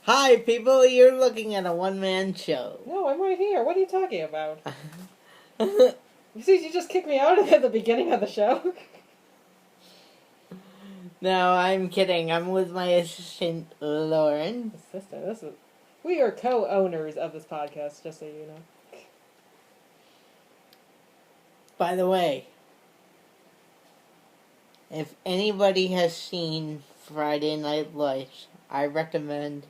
Hi, people, you're looking at a one-man show. No, I'm right here. What are you talking about? You see, you just kicked me out at the beginning of the show. No, I'm kidding. I'm with my assistant, Lauren. Assistant, we are co-owners of this podcast, just so you know. By the way, if anybody has seen Friday Night Lights, I recommend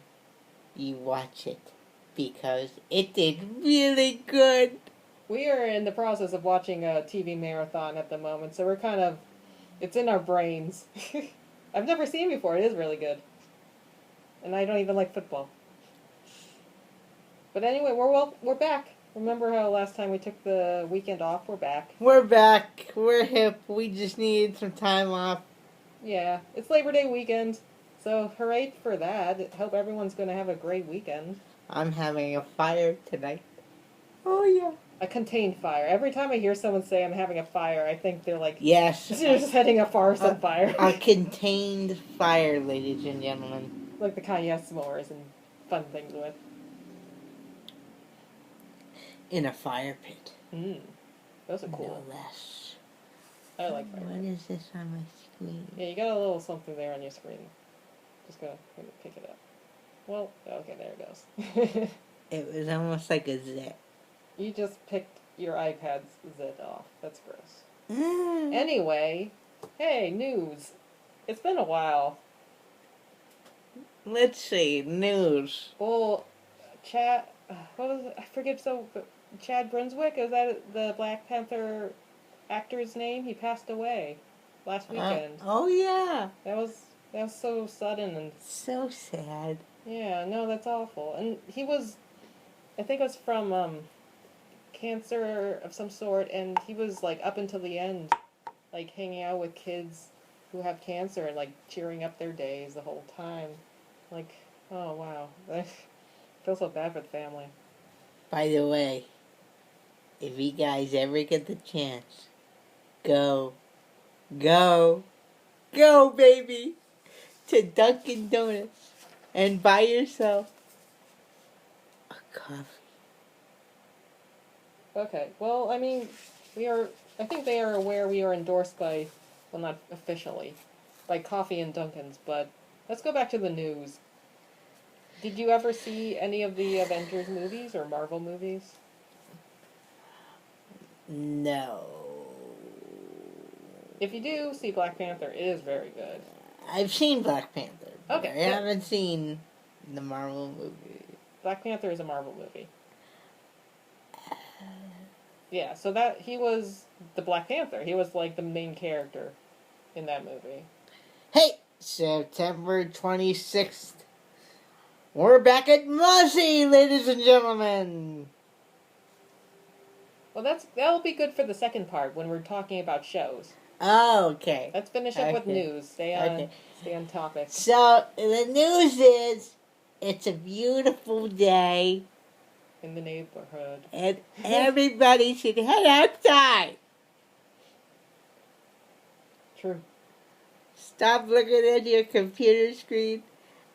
you watch it because it did really good. We are in the process of watching a TV marathon at the moment, so we're kind of... It's in our brains. I've never seen it before. It is really good. And I don't even like football. But anyway, we're back. Remember how last time we took the weekend off? We're back. We're back. We're hip. We just needed some time off. Yeah, it's Labor Day weekend, so hooray for that. Hope everyone's going to have a great weekend. I'm having a fire tonight. Oh, yeah. A contained fire. Every time I hear someone say I'm having a fire, I think they're like, Yes. they're just setting a forest on fire. A contained fire, ladies and gentlemen. Like the kind you have s'mores and fun things with. In a fire pit. Those are cool. No less. I like fire What pits. is this on my screen? Yeah, you got a little something there on your screen. Just gonna pick it up. Well, okay, there it goes. It was almost like a zit. You just picked your iPad's zit off. That's gross. Mm. Anyway, hey, news. It's been a while. Let's see, news. Well, Chad, what was it? I forget. Chad Brunswick, is that the Black Panther actor's name? He passed away last weekend. Oh yeah. That was so sudden and So sad. yeah, no, that's awful. And he was, I think it was from cancer of some sort, and he was like up until the end, like hanging out with kids who have cancer and like cheering up their days the whole time. Like, oh wow, I feel so bad for the family. By the way, if you guys ever get the chance, go, baby, to Dunkin' Donuts and buy yourself a coffee. Okay, well, I mean, I think they are aware we are endorsed by, well, not officially, by Coffee and Dunkin's, but let's go back to the news. Did you ever see any of the Avengers movies or Marvel movies? No. If you do see Black Panther, it is very good. I've seen Black Panther. But Okay, I yeah. haven't seen the Marvel movie. Black Panther is a Marvel movie. Yeah, so that he was the Black Panther. He was like the main character in that movie. Hey, September 26th. We're back at Mossy, ladies and gentlemen. Well, that'll be good for the second part when we're talking about shows. Oh, okay. Let's finish up with Okay. news. Stay on topic. So, the news is, it's a beautiful day, In the neighborhood. and everybody should head outside. True. Stop looking at your computer screen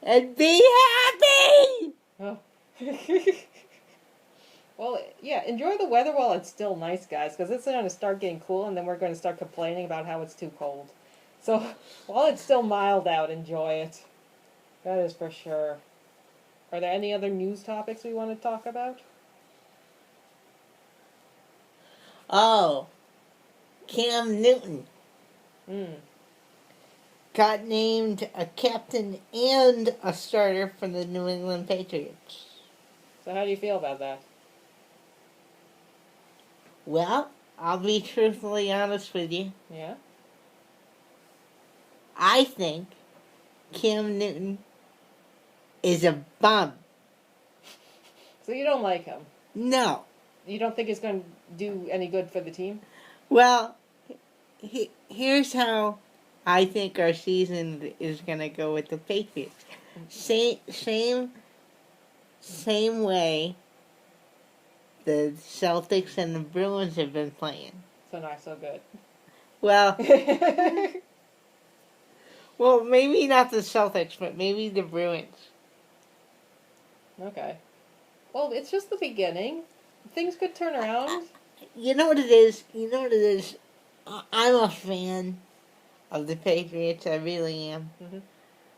and be happy! Oh. Well, yeah, enjoy the weather while it's still nice, guys, because it's going to start getting cool, and then we're going to start complaining about how it's too cold. So, while it's still mild out, enjoy it. That is for sure. Are there any other news topics we want to talk about? Oh, Cam Newton got named a captain and a starter for the New England Patriots. So how do you feel about that? Well, I'll be truthfully honest with you. Yeah? I think Cam Newton is a bum. So you don't like him? No. You don't think it's going to do any good for the team? Well, here's how I think our season is going to go with the Patriots. Same way the Celtics and the Bruins have been playing. So not so good. Well, maybe not the Celtics, but maybe the Bruins. Okay. Well, it's just the beginning. Things could turn around. You know what it is? You know what it is? I'm a fan of the Patriots. I really am. Hmm.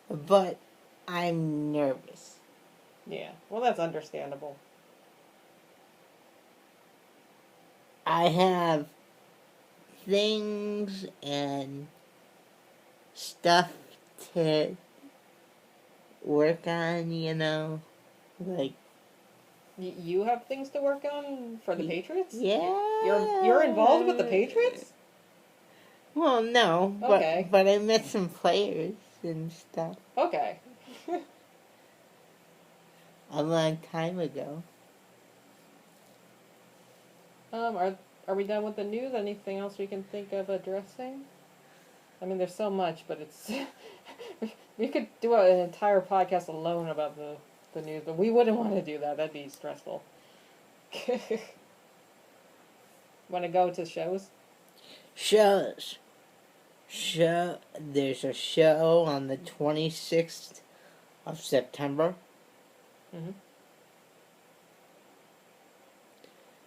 But I'm nervous. Yeah. Well, that's understandable. I have things and stuff to work on, you know? Like, You have things to work on for the Patriots? yeah. You're involved with the Patriots? Well, no, Okay. but I met some players and stuff Okay. a long time ago. Are we done with the news? Anything else we can think of addressing? I mean, there's so much, but it's we could do an entire podcast alone about the news, but we wouldn't want to do that. That'd be stressful. Want to go to shows? Shows. There's a show on the 26th of September. Mhm.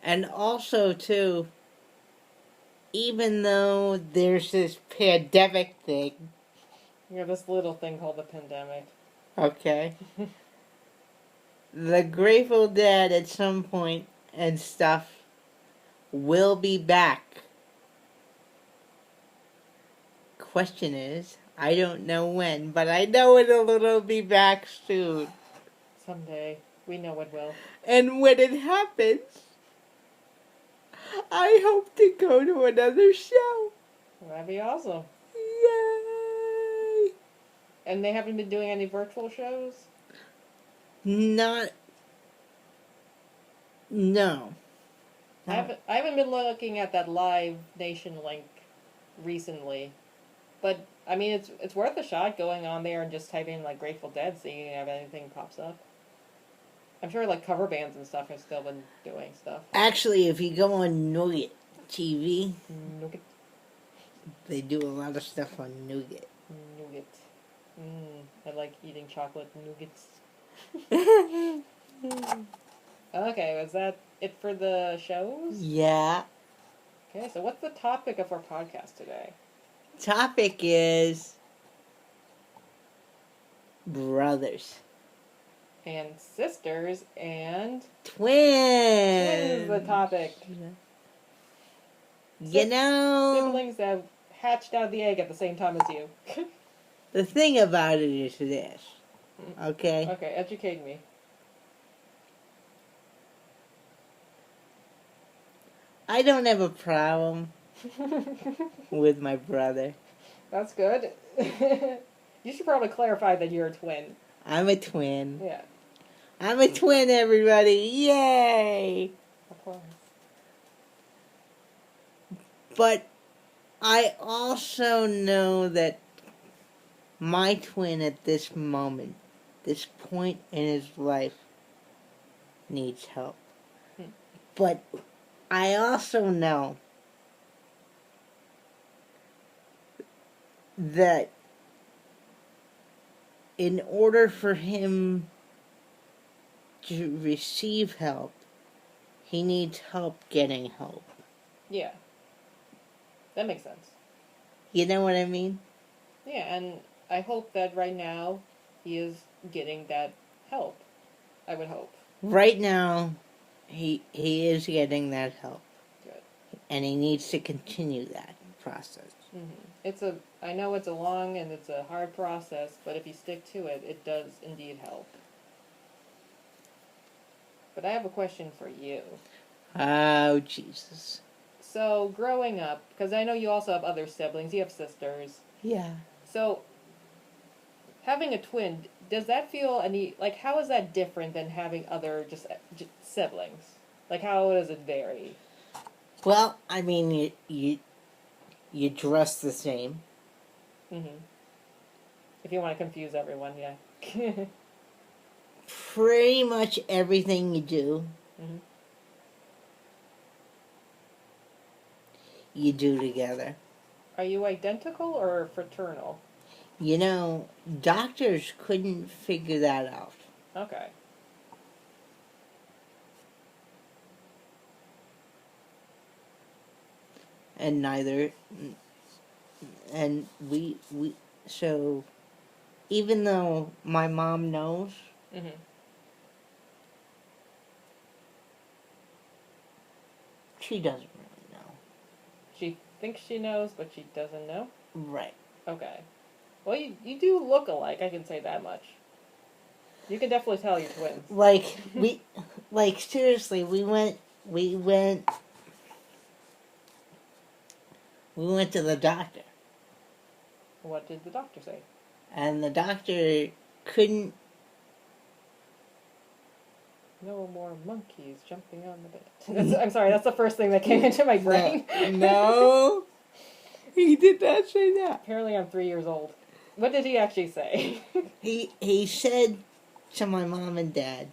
And also, too, even though there's this pandemic thing, Yeah, this little thing called the pandemic. okay, the Grateful Dead at some point and stuff will be back. Question is, I don't know when, but I know it'll be back soon. Someday. We know it will. And when it happens, I hope to go to another show. That'd be awesome. Yay! And they haven't been doing any virtual shows? No. I haven't been looking at that Live Nation link recently. But I mean it's worth a shot going on there and just typing like Grateful Dead, seeing if anything pops up. I'm sure like cover bands and stuff have still been doing stuff. Actually, if you go on Nougat TV, Nougat. they do a lot of stuff on Nougat. Nougat. I like eating chocolate nougats. Okay, was that it for the shows? Yeah. Okay, so what's the topic of our podcast today? Topic is brothers. And sisters and Twins. twins is the topic. You know, Siblings that hatched out of the egg at the same time as you. the thing about it is this, okay? Okay, educate me. I don't have a problem with my brother. That's good. You should probably clarify that you're a twin. I'm a twin. Yeah. I'm a twin, everybody. Yay! Applause. But I also know that my twin at this moment, this point in his life, needs help. But I also know that in order for him to receive help, he needs help getting help. Yeah. That makes sense. You know what I mean? Yeah, and I hope that right now he is getting that help. I would hope. Right now, he is getting that help. Good. And he needs to continue that process. Mm-hmm. I know it's a long and it's a hard process, but if you stick to it, it does indeed help. But I have a question for you. Oh, Jesus. So, growing up, because I know you also have other siblings, you have sisters. Yeah. So, having a twin, does that feel like, how is that different than having other just siblings? Like, how does it vary? Well, I mean, you dress the same. Mm-hmm. If you want to confuse everyone, yeah. Pretty much everything you do, Mm-hmm. you do together. Are you identical or fraternal? You know, doctors couldn't figure that out. Okay. and neither, and we so even though my mom knows, Mm-hmm. she doesn't really know. She thinks she knows, but she doesn't know? Right. Okay. Well, you do look alike, I can say that much. You can definitely tell you're twins. Like like seriously, we went to the doctor, What did the doctor say? and the doctor couldn't. No more monkeys jumping on the bed. I'm sorry, that's the first thing that came into my brain. No, he did not say that. Apparently I'm 3 years old. What did he actually say? He said to my mom and dad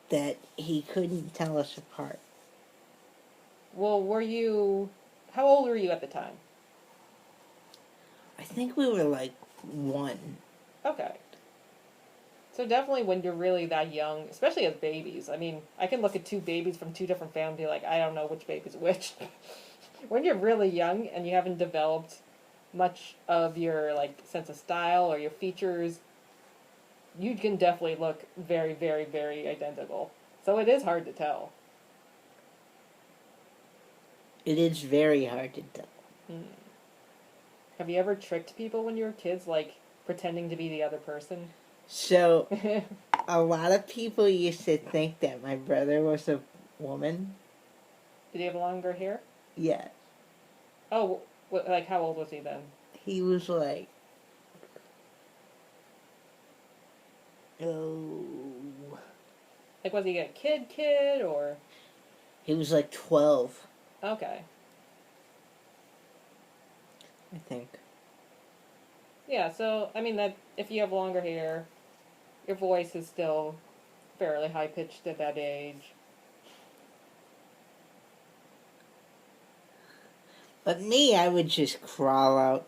that he couldn't tell us apart. Well, how old were you at the time? I think we were like 1. Okay. So definitely when you're really that young, especially as babies. I mean, I can look at 2 babies from 2 different families and be like, I don't know which baby's which. When you're really young and you haven't developed much of your like sense of style or your features, you can definitely look very, very, very identical. So it is hard to tell. It is very hard to tell. Have you ever tricked people when you were kids, like pretending to be the other person? So, a lot of people used to think that my brother was a woman. Did he have longer hair? Yes. Oh, like how old was he then? He was like, oh, Like was he a kid or? he was like 12, Okay. I think. Yeah, so I mean that if you have longer hair, your voice is still fairly high pitched at that age. But me, I would just crawl out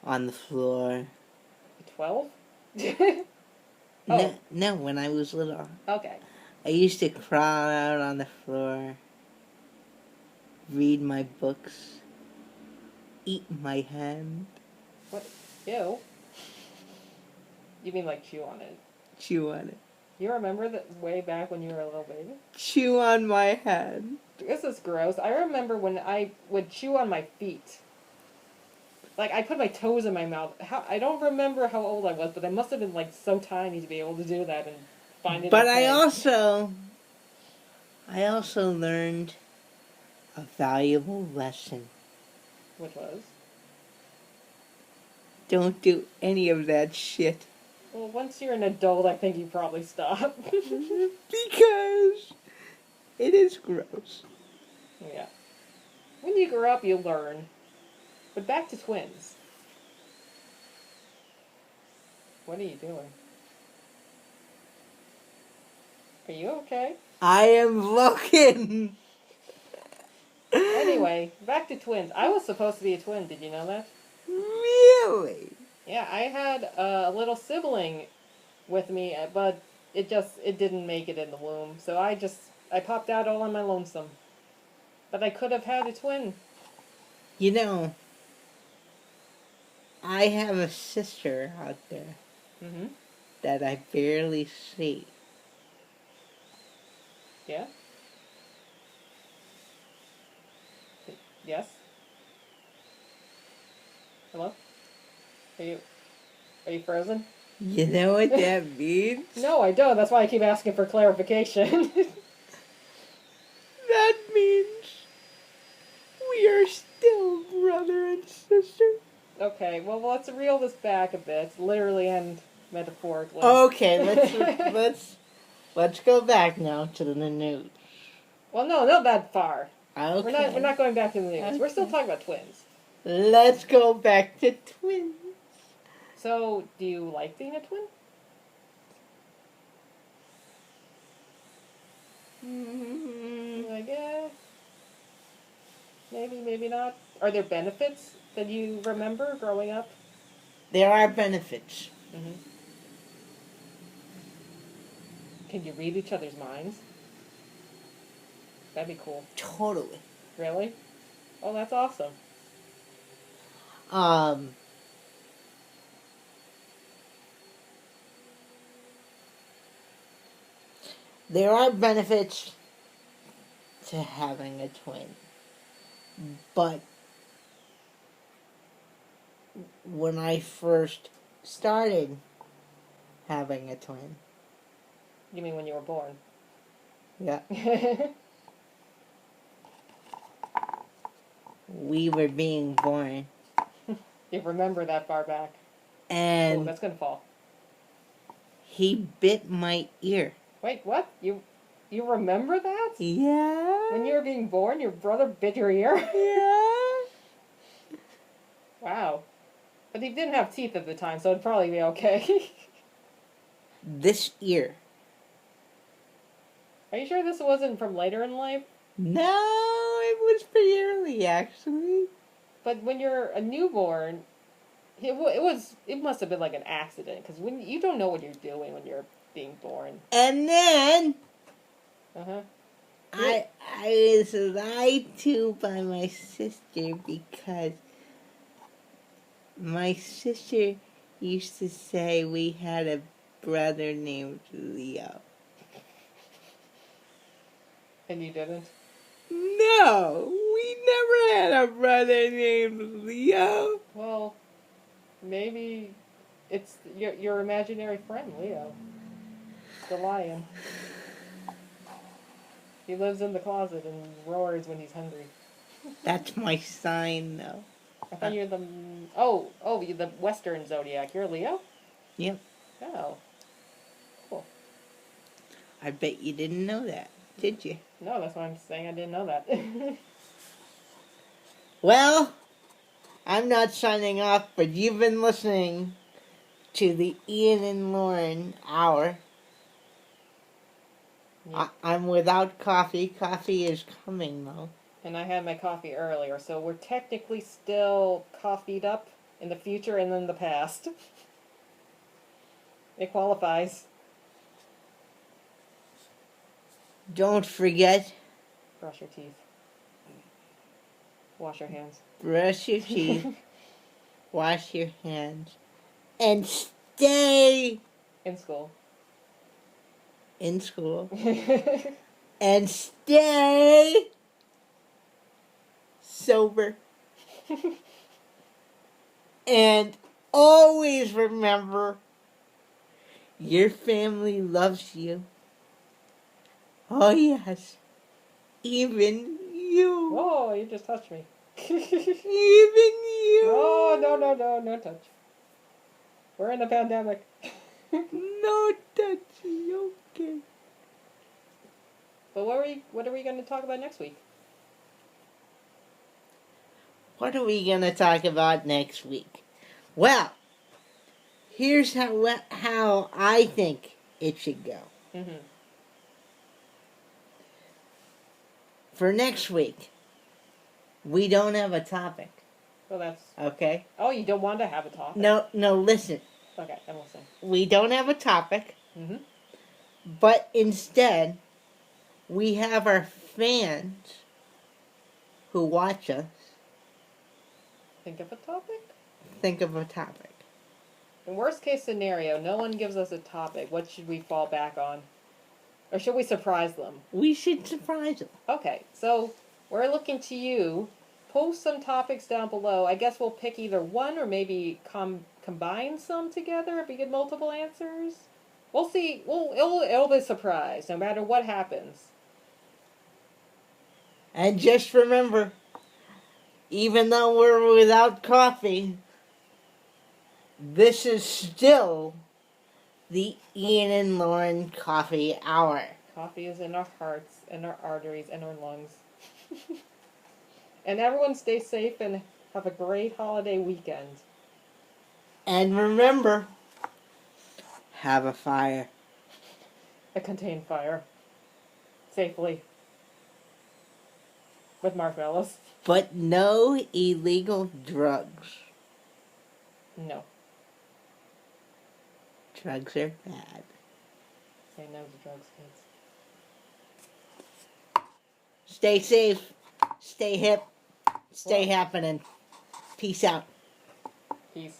on the floor. 12? No, no, when I was little. Okay. I used to crawl out on the floor, read my books, eat my hand, What? Ew. You mean like chew on it? chew on it. You remember that way back when you were a little baby? Chew on my hand. This is gross. I remember when I would chew on my feet. Like, I put my toes in my mouth. I don't remember how old I was, but I must have been, like, so tiny to be able to do that and find it But okay. I also learned a valuable lesson. Which was? Don't do any of that shit. Well, once you're an adult, I think you probably stop. Because it is gross. Yeah. When you grow up, you learn. But back to twins. What are you doing? Are you okay? I am looking. Anyway, back to twins. I was supposed to be a twin. Did you know that? Really? Yeah, I had a little sibling with me, but it didn't make it in the womb. So I popped out all on my lonesome. But I could have had a twin. You know, I have a sister out there Mm-hmm. that I barely see. Yeah? Yes? Hello? Are you frozen? You know what that means? No, I don't. That's why I keep asking for clarification. That means we are still brother and sister. Okay, well, let's reel this back a bit, literally and metaphorically. Okay, let's go back now to the news. Well, no, not that far. Okay. We're not going back to the news. Okay. We're still talking about twins. Let's go back to twins. So, do you like being a twin? Mm, Like, maybe, maybe not. Are there benefits that you remember growing up? there are benefits. Mm-hmm. Can you read each other's minds? That'd be cool. Totally. Really? Oh, that's awesome. Um, there are benefits to having a twin, but when I first started having a twin, You mean when you were born? yeah, You we were being born, remember that far back. Oh, and that's gonna fall. he bit my ear. Wait, what? You remember that? Yeah. When you were being born, your brother bit your ear? Yeah. Wow. But he didn't have teeth at the time, so it'd probably be okay. This ear. Are you sure this wasn't from later in life? No, it was pretty early, actually. But when you're a newborn, it must have been like an accident, because when you don't know what you're doing when you're being born. And then Uh-huh. I was lied to by my sister because my sister used to say we had a brother named Leo. And you didn't? No, we never had a brother named Leo. Well, maybe it's your imaginary friend, Leo. The lion. He lives in the closet and roars when he's hungry. That's my sign, though. I thought you're the... you're the Western zodiac. You're a Leo? Yep. Oh. Cool. I bet you didn't know that, did you? No, that's why I'm saying I didn't know that. Well, I'm not signing off, but you've been listening to the Ian and Lauren Hour. Yeah. I'm without coffee. Coffee is coming, though. And I had my coffee earlier, so we're technically still coffeeed up in the future and in the past. It qualifies. Don't forget, Brush your teeth. Wash your hands. brush your teeth, wash your hands, and stay In school. in school. And stay sober. And always remember, your family loves you. Oh, yes. Even you. Whoa, you just touched me. Even you. No touch. We're in a pandemic. No touching, okay. But what are we going to talk about next week? What are we going to talk about next week? Well, here's how I think it should go. Mm-hmm. For next week, we don't have a topic, Well, that's... okay? Oh, you don't want to have a topic? No, listen. Okay, I'm listening. We don't have a topic, Mm-hmm. but instead, we have our fans who watch us Think of a topic? think of a topic. In worst case scenario, no one gives us a topic. What should we fall back on? Or should we surprise them? We should surprise them. Okay, so we're looking to you. Post some topics down below. I guess we'll pick either one or maybe combine some together if we get multiple answers. We'll see. It'll be a surprise no matter what happens. And just remember, even though we're without coffee, this is still the Ian and Lauren Coffee Hour. Coffee is in our hearts, and our arteries, and our lungs. And everyone stay safe and have a great holiday weekend. And remember, have a fire. I contain fire. Safely. With marshmallows. But no illegal drugs. No. Drugs are bad. Say no to drugs, kids. Stay safe. Stay hip. Stay Well. happening. Peace out. Peace.